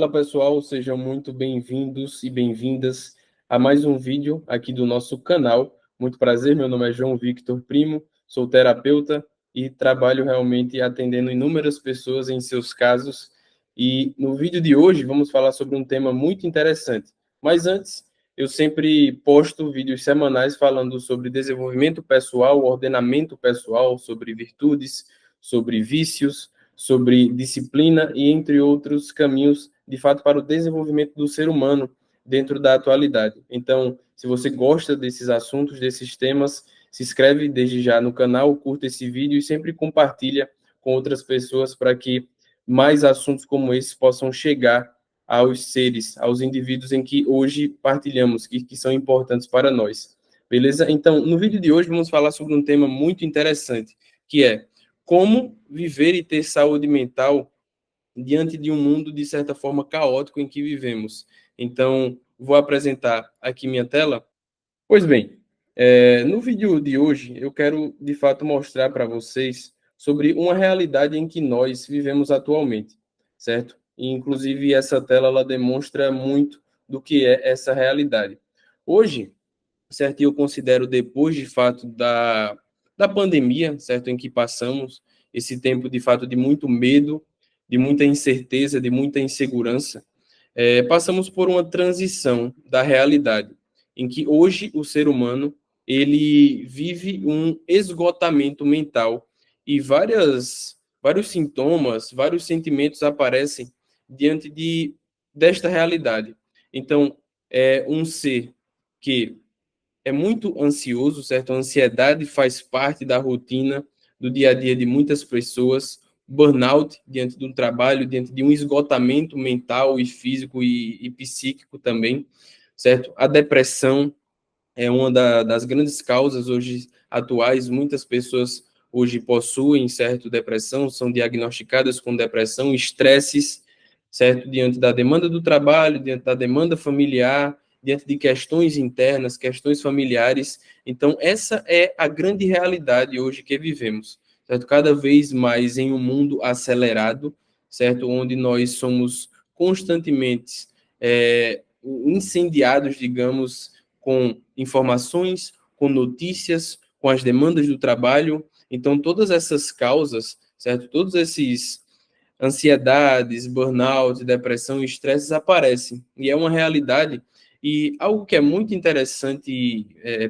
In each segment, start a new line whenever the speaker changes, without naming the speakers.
Olá pessoal, sejam muito bem-vindos e bem-vindas a mais um vídeo aqui do nosso canal. Muito prazer, meu nome é João Victor Primo, sou terapeuta e trabalho realmente atendendo inúmeras pessoas em seus casos. E no vídeo de hoje vamos falar sobre um tema muito interessante. Mas antes, eu sempre posto vídeos semanais falando sobre desenvolvimento pessoal, ordenamento pessoal, sobre virtudes, sobre vícios, sobre disciplina e entre outros caminhos de fato, para o desenvolvimento do ser humano dentro da atualidade. Então, se você gosta desses assuntos, desses temas, se inscreve desde já no canal, curta esse vídeo e sempre compartilha com outras pessoas para que mais assuntos como esses possam chegar aos seres, aos indivíduos em que hoje partilhamos, que são importantes para nós. Beleza? Então, no vídeo de hoje, vamos falar sobre um tema muito interessante, que é como viver e ter saúde mental diante de um mundo, de certa forma, caótico em que vivemos. Então, vou apresentar aqui minha tela. Pois bem, no vídeo de hoje, eu quero, de fato, mostrar para vocês sobre uma realidade em que nós vivemos atualmente, certo? E, inclusive, essa tela, ela demonstra muito do que é essa realidade. Hoje, certo? E eu considero depois, de fato, da pandemia, certo? Em que passamos, esse tempo, de fato, de muito medo, de muita incerteza, de muita insegurança, passamos por uma transição da realidade, em que hoje o ser humano, ele vive um esgotamento mental e vários sintomas, vários sentimentos aparecem diante desta realidade. Então, é um ser que é muito ansioso, certo? A ansiedade faz parte da rotina do dia a dia de muitas pessoas. Burnout diante do trabalho, diante de um esgotamento mental e físico e psíquico também, certo? A depressão é uma das grandes causas hoje atuais. Muitas pessoas hoje possuem, certo, depressão, são diagnosticadas com depressão, estresses, certo, diante da demanda do trabalho, diante da demanda familiar, diante de questões internas, questões familiares. Então, essa é a grande realidade hoje que vivemos, certo? Cada vez mais em um mundo acelerado, certo, onde nós somos constantemente incendiados, digamos, com informações, com notícias, com as demandas do trabalho. Então, todas essas causas, certo? Todos esses ansiedades, burnout, depressão e estresse aparecem. E é uma realidade. E algo que é muito interessante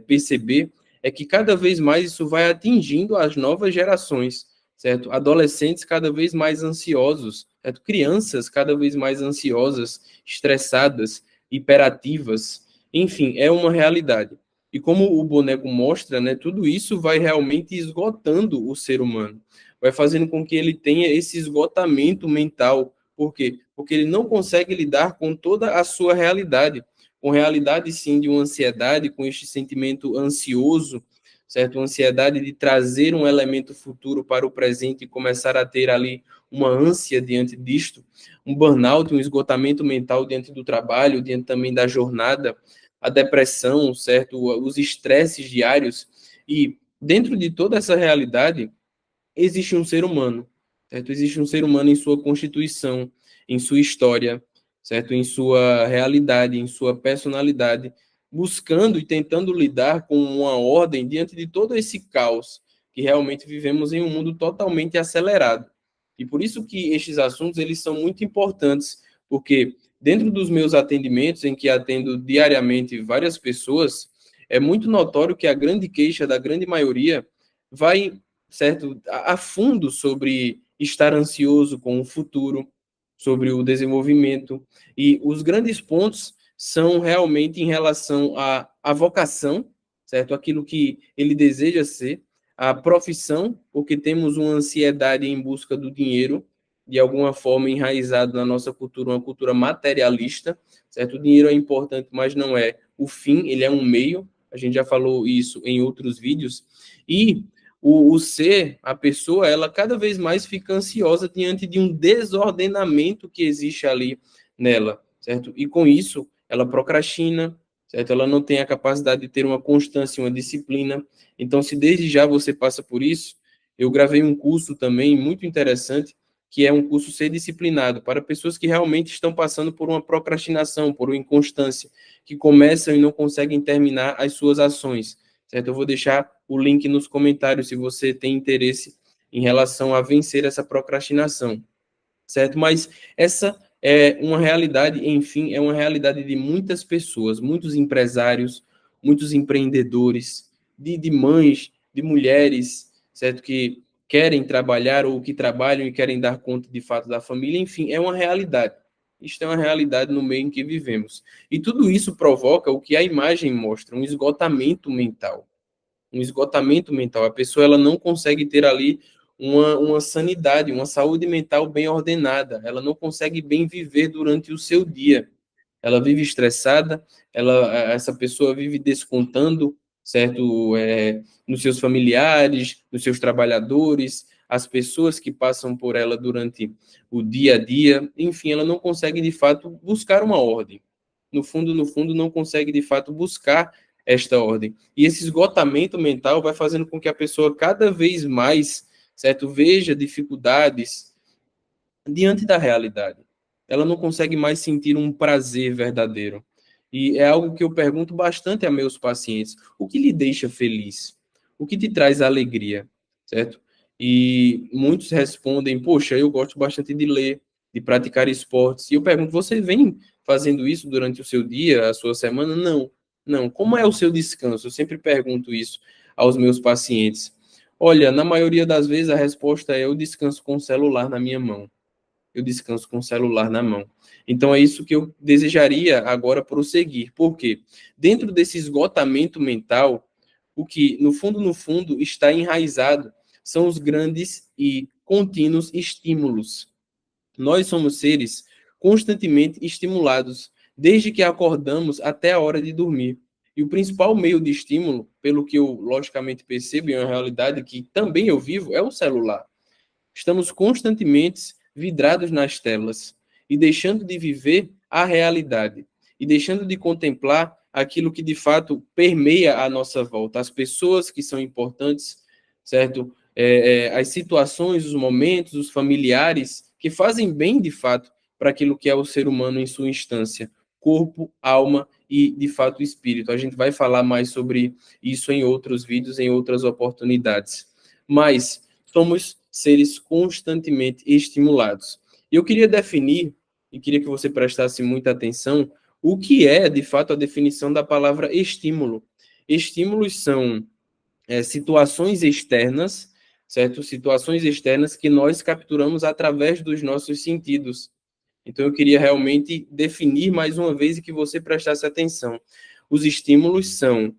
perceber é que cada vez mais isso vai atingindo as novas gerações, certo? Adolescentes cada vez mais ansiosos, certo? Crianças cada vez mais ansiosas, estressadas, hiperativas. Enfim, é uma realidade. E como o boneco mostra, né, tudo isso vai realmente esgotando o ser humano, vai fazendo com que ele tenha esse esgotamento mental. Por quê? Porque ele não consegue lidar com toda a sua realidade, com realidade sim de uma ansiedade, com este sentimento ansioso, certo? Uma ansiedade de trazer um elemento futuro para o presente e começar a ter ali uma ânsia diante disto, um burnout, um esgotamento mental diante do trabalho, diante também da jornada, a depressão, certo? Os estresses diários. E dentro de toda essa realidade, existe um ser humano, certo? Existe um ser humano em sua constituição, em sua história, certo? Em sua realidade, em sua personalidade, buscando e tentando lidar com uma ordem diante de todo esse caos que realmente vivemos em um mundo totalmente acelerado. E por isso que estes assuntos eles são muito importantes, porque dentro dos meus atendimentos, em que atendo diariamente várias pessoas, é muito notório que a grande queixa da grande maioria vai, certo, a fundo sobre estar ansioso com o futuro, sobre o desenvolvimento. E os grandes pontos são realmente em relação à vocação, certo? Aquilo que ele deseja ser, a profissão, porque temos uma ansiedade em busca do dinheiro, de alguma forma enraizado na nossa cultura, uma cultura materialista, certo? O dinheiro é importante, mas não é o fim, ele é um meio. A gente já falou isso em outros vídeos. E o ser, a pessoa, ela cada vez mais fica ansiosa diante de um desordenamento que existe ali nela, certo? E com isso, ela procrastina, certo? Ela não tem a capacidade de ter uma constância, uma disciplina. Então, se desde já você passa por isso, eu gravei um curso também muito interessante que é um curso ser disciplinado, para pessoas que realmente estão passando por uma procrastinação, por uma inconstância, que começam e não conseguem terminar as suas ações, certo? Eu vou deixar o link nos comentários se você tem interesse em relação a vencer essa procrastinação, certo? Mas essa é uma realidade, enfim, é uma realidade de muitas pessoas, muitos empresários, muitos empreendedores, de mães, de mulheres, certo? Que querem trabalhar ou que trabalham e querem dar conta de fato da família, enfim, é uma realidade. Isto é uma realidade no meio em que vivemos. E tudo isso provoca o que a imagem mostra, um esgotamento mental. Um esgotamento mental. A pessoa ela não consegue ter ali uma sanidade, uma saúde mental bem ordenada. Ela não consegue bem viver durante o seu dia. Ela vive estressada, essa pessoa vive descontando, certo, nos seus familiares, nos seus trabalhadores, as pessoas que passam por ela durante o dia a dia. Enfim, ela não consegue de fato buscar uma ordem. No fundo, não consegue de fato buscar esta ordem. E esse esgotamento mental vai fazendo com que a pessoa cada vez mais, certo, veja dificuldades diante da realidade. Ela não consegue mais sentir um prazer verdadeiro. E é algo que eu pergunto bastante a meus pacientes: o que lhe deixa feliz? O que te traz alegria? Certo? E muitos respondem: poxa, eu gosto bastante de ler, de praticar esportes. E eu pergunto: você vem fazendo isso durante o seu dia, a sua semana? Não. Não. Como é o seu descanso? Eu sempre pergunto isso aos meus pacientes. Olha, na maioria das vezes a resposta é: eu descanso com o celular na minha mão, eu descanso com o celular na mão. Então é isso que eu desejaria agora prosseguir. Por quê? Dentro desse esgotamento mental, o que no fundo está enraizado são os grandes e contínuos estímulos. Nós somos seres constantemente estimulados, desde que acordamos até a hora de dormir. E o principal meio de estímulo, pelo que eu logicamente percebo, e é uma realidade que também eu vivo, é o celular. Estamos constantemente vidrados nas telas e deixando de viver a realidade e deixando de contemplar aquilo que de fato permeia a nossa volta, as pessoas que são importantes, certo? As situações, os momentos, os familiares que fazem bem de fato para aquilo que é o ser humano em sua instância, corpo, alma e de fato espírito. A gente vai falar mais sobre isso em outros vídeos, em outras oportunidades. Mas somos seres constantemente estimulados. E eu queria definir, e queria que você prestasse muita atenção, o que é, de fato, a definição da palavra estímulo. Estímulos são situações externas, certo? Situações externas que nós capturamos através dos nossos sentidos. Então, eu queria realmente definir mais uma vez e que você prestasse atenção. Os estímulos são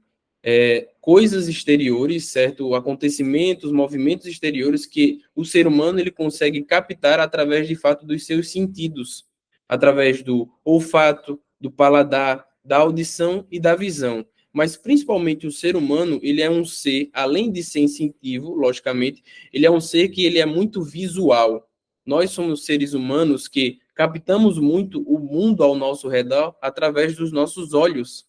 coisas exteriores, certo? Acontecimentos, movimentos exteriores que o ser humano ele consegue captar através, de fato, dos seus sentidos, através do olfato, do paladar, da audição e da visão. Mas, principalmente, o ser humano, ele é um ser, além de sensitivo, logicamente, ele é um ser que ele é muito visual. Nós somos seres humanos que captamos muito o mundo ao nosso redor através dos nossos olhos,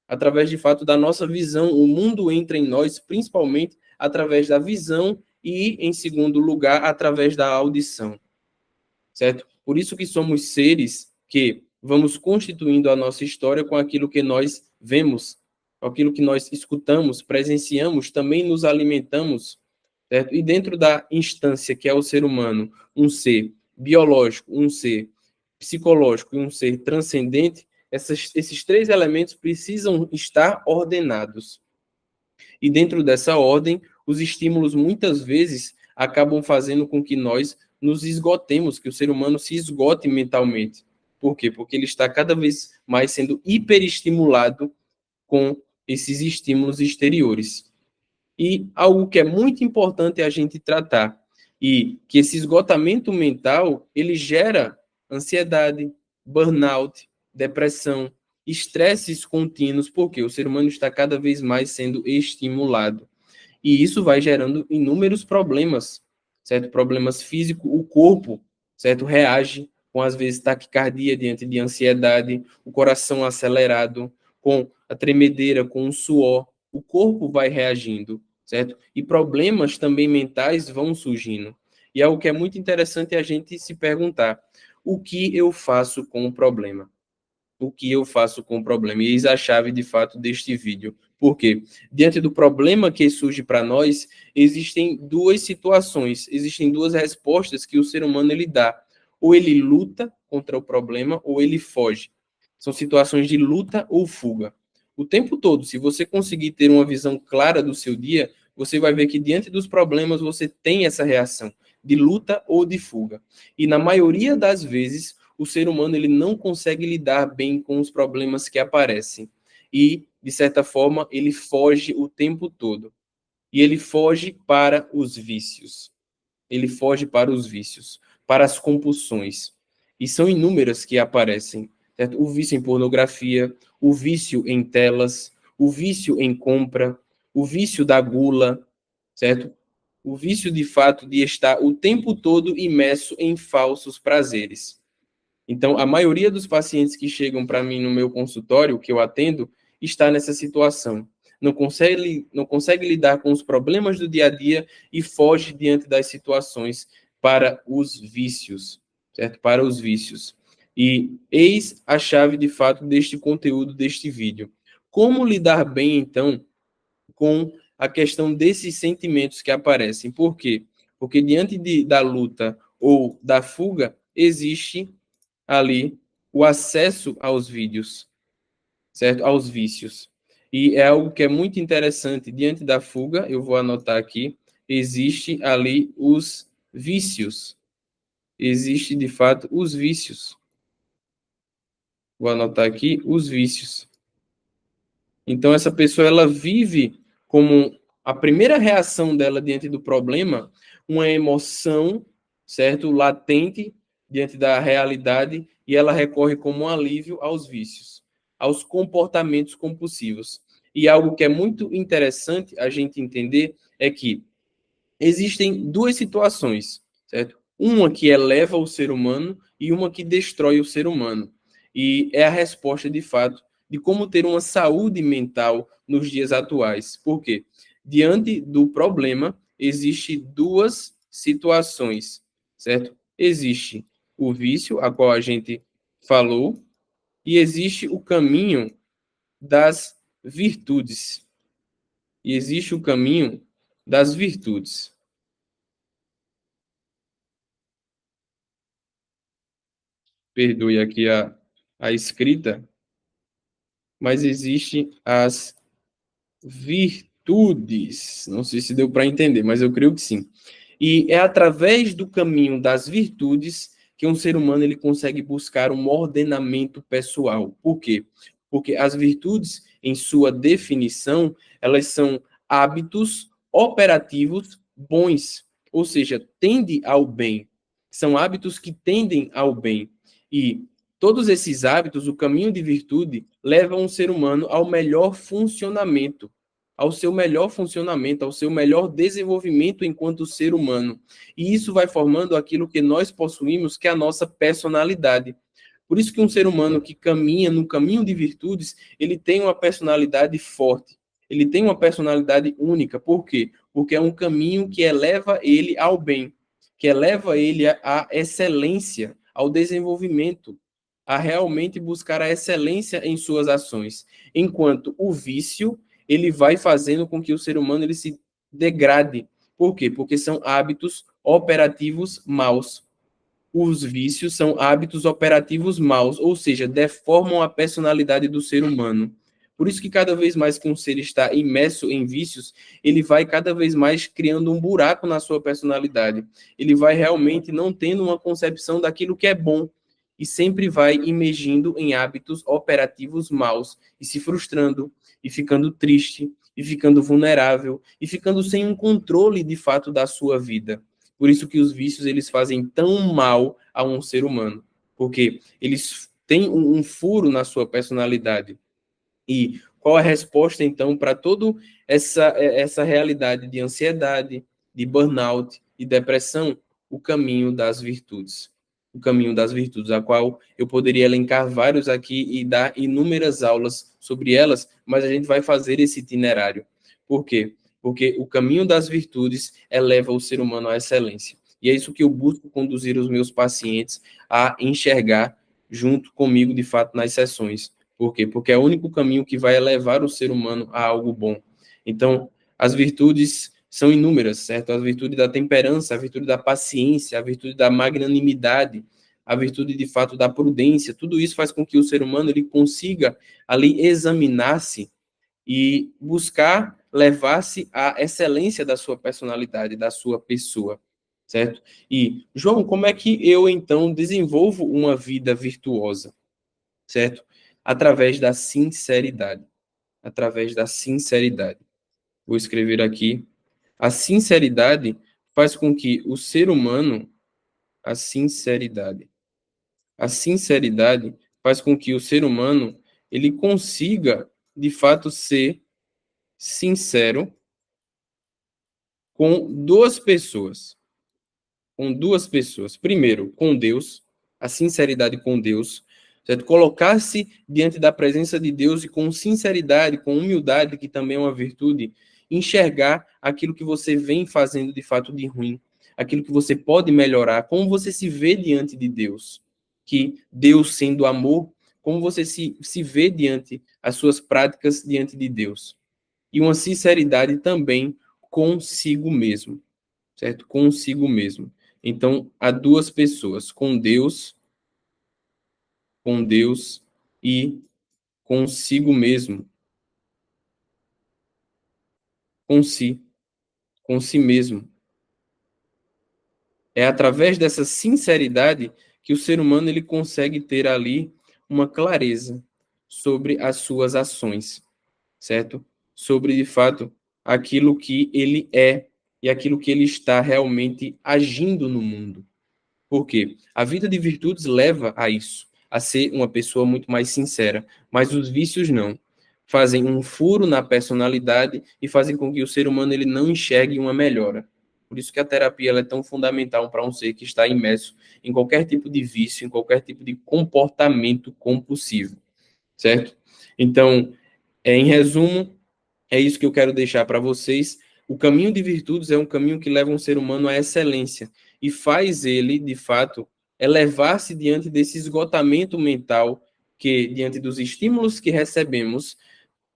através de fato da nossa visão. O mundo entra em nós principalmente através da visão e, em segundo lugar, através da audição, certo? Por isso que somos seres que vamos constituindo a nossa história com aquilo que nós vemos, com aquilo que nós escutamos, presenciamos, também nos alimentamos, certo? E dentro da instância que é o ser humano, um ser biológico, um ser psicológico e um ser transcendente, esses três elementos precisam estar ordenados. E dentro dessa ordem, os estímulos muitas vezes acabam fazendo com que nós nos esgotemos, que o ser humano se esgote mentalmente. Por quê? Porque ele está cada vez mais sendo hiperestimulado com esses estímulos exteriores. E algo que é muito importante a gente tratar, e que esse esgotamento mental, ele gera ansiedade, burnout, depressão, estresses contínuos, porque o ser humano está cada vez mais sendo estimulado. E isso vai gerando inúmeros problemas, certo? Problemas físicos, o corpo, certo? Reage com, às vezes, taquicardia diante de ansiedade, o coração acelerado, com a tremedeira, com o suor, o corpo vai reagindo, certo? E problemas também mentais vão surgindo. E algo que é muito interessante é a gente se perguntar: o que eu faço com o problema? O que eu faço com o problema? E eis a chave, de fato, deste vídeo. Por quê? Diante do problema que surge para nós, existem duas situações, existem duas respostas que o ser humano ele dá. Ou ele luta contra o problema, ou ele foge. São situações de luta ou fuga. O tempo todo, se você conseguir ter uma visão clara do seu dia, você vai ver que diante dos problemas você tem essa reação de luta ou de fuga. E na maioria das vezes, o ser humano ele não consegue lidar bem com os problemas que aparecem. E, de certa forma, ele foge o tempo todo. E ele foge para os vícios. Ele foge para os vícios, para as compulsões. E são inúmeras que aparecem. Certo? O vício em pornografia, o vício em telas, o vício em compra, o vício da gula, certo? O vício de fato de estar o tempo todo imerso em falsos prazeres. Então, a maioria dos pacientes que chegam para mim no meu consultório, que eu atendo, está nessa situação. Não consegue lidar com os problemas do dia a dia e foge diante das situações para os vícios, certo? Para os vícios. E eis a chave, de fato, deste conteúdo, deste vídeo. Como lidar bem, então, com a questão desses sentimentos que aparecem? Por quê? Porque diante da luta ou da fuga, existe ali o acesso aos vídeos, certo? Aos vícios. E é algo que é muito interessante. Diante da fuga, eu vou anotar aqui, existe ali os vícios. Existe, de fato, os vícios. Vou anotar aqui os vícios. Então, essa pessoa, ela vive como a primeira reação dela diante do problema, uma emoção, certo? Latente diante da realidade, e ela recorre como um alívio aos vícios, aos comportamentos compulsivos. E algo que é muito interessante a gente entender é que existem duas situações, certo? Uma que eleva o ser humano e uma que destrói o ser humano. E é a resposta, de fato, de como ter uma saúde mental nos dias atuais. Por quê? Diante do problema, existe duas situações, certo? Existe o vício, a qual a gente falou, e existe o caminho das virtudes. E existe o caminho das virtudes. Perdoe aqui a escrita, mas existe as virtudes. Não sei se deu para entender, mas eu creio que sim. E é através do caminho das virtudes que um ser humano ele consegue buscar um ordenamento pessoal. Por quê? Porque as virtudes, em sua definição, elas são hábitos operativos bons, ou seja, tende ao bem. São hábitos que tendem ao bem. E todos esses hábitos, o caminho de virtude, leva um ser humano ao melhor funcionamento, ao seu melhor funcionamento, ao seu melhor desenvolvimento enquanto ser humano. E isso vai formando aquilo que nós possuímos, que é a nossa personalidade. Por isso que um ser humano que caminha no caminho de virtudes, ele tem uma personalidade forte. Ele tem uma personalidade única. Por quê? Porque é um caminho que eleva ele ao bem, que eleva ele à excelência, ao desenvolvimento, a realmente buscar a excelência em suas ações. Enquanto o vício, ele vai fazendo com que o ser humano ele se degrade. Por quê? Porque são hábitos operativos maus. Os vícios são hábitos operativos maus, ou seja, deformam a personalidade do ser humano. Por isso que cada vez mais que um ser está imerso em vícios, ele vai cada vez mais criando um buraco na sua personalidade. Ele vai realmente não tendo uma concepção daquilo que é bom e sempre vai imergindo em hábitos operativos maus e se frustrando e ficando triste e ficando vulnerável e ficando sem um controle de fato da sua vida. Por isso que os vícios eles fazem tão mal a um ser humano, porque eles têm um furo na sua personalidade. E qual a resposta, então, para toda essa realidade de ansiedade, de burnout e depressão? O caminho das virtudes. O caminho das virtudes, a qual eu poderia elencar vários aqui e dar inúmeras aulas sobre elas, mas a gente vai fazer esse itinerário. Por quê? Porque o caminho das virtudes eleva o ser humano à excelência. E é isso que eu busco conduzir os meus pacientes a enxergar junto comigo, de fato, nas sessões. Por quê? Porque é o único caminho que vai levar o ser humano a algo bom. Então, as virtudes são inúmeras, certo? A virtude da temperança, a virtude da paciência, a virtude da magnanimidade, a virtude, de fato, da prudência. Tudo isso faz com que o ser humano ele consiga ali examinar-se e buscar levar-se à excelência da sua personalidade, da sua pessoa, certo? E, João, como é que eu, então, desenvolvo uma vida virtuosa, certo? Através da sinceridade. Através da sinceridade. Vou escrever aqui. A sinceridade faz com que o ser humano, a sinceridade, a sinceridade faz com que o ser humano ele consiga, de fato, ser sincero com duas pessoas. Com duas pessoas. Primeiro, com Deus, a sinceridade com Deus, certo? Colocar-se diante da presença de Deus e com sinceridade, com humildade, que também é uma virtude, enxergar aquilo que você vem fazendo de fato de ruim, aquilo que você pode melhorar, como você se vê diante de Deus, que Deus sendo amor, como você se vê diante as suas práticas diante de Deus. E uma sinceridade também consigo mesmo, certo? Consigo mesmo. Então, há duas pessoas, com Deus e consigo mesmo, com si, com si mesmo. É através dessa sinceridade que o ser humano ele consegue ter ali uma clareza sobre as suas ações, certo? Sobre, de fato, aquilo que ele é e aquilo que ele está realmente agindo no mundo. Por quê? A vida de virtudes leva a isso, a ser uma pessoa muito mais sincera, mas os vícios não. Fazem um furo na personalidade e fazem com que o ser humano ele não enxergue uma melhora. Por isso que a terapia ela é tão fundamental para um ser que está imerso em qualquer tipo de vício, em qualquer tipo de comportamento compulsivo, certo? Então, em resumo, é isso que eu quero deixar para vocês. O caminho de virtudes é um caminho que leva um ser humano à excelência e faz ele, de fato, elevar-se diante desse esgotamento mental que, diante dos estímulos que recebemos,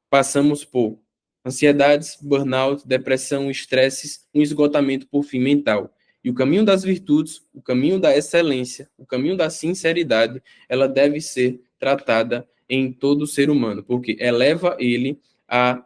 passamos por ansiedades, burnout, depressão, estresses, um esgotamento por fim mental. E o caminho das virtudes, o caminho da excelência, o caminho da sinceridade, ela deve ser tratada em todo ser humano, porque eleva ele a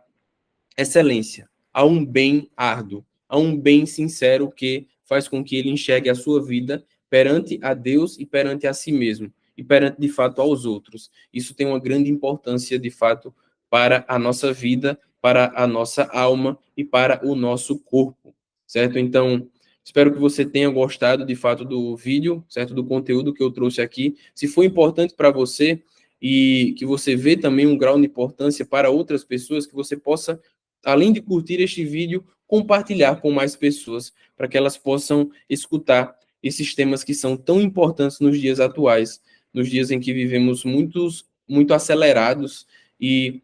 excelência, a um bem árduo, a um bem sincero que faz com que ele enxergue a sua vida perante a Deus e perante a si mesmo, e perante, de fato, aos outros. Isso tem uma grande importância, de fato, para a nossa vida, para a nossa alma e para o nosso corpo, certo? Então, espero que você tenha gostado, de fato, do vídeo, certo? Do conteúdo que eu trouxe aqui. Se for importante para você e que você vê também um grau de importância para outras pessoas, que você possa além de curtir este vídeo, compartilhar com mais pessoas, para que elas possam escutar esses temas que são tão importantes nos dias atuais, nos dias em que vivemos muito acelerados, e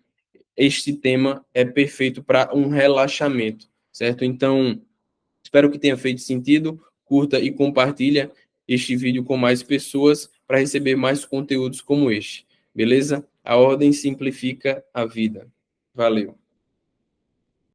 este tema é perfeito para um relaxamento, certo? Então, espero que tenha feito sentido, curta e compartilha este vídeo com mais pessoas para receber mais conteúdos como este, beleza? A ordem simplifica a vida. Valeu!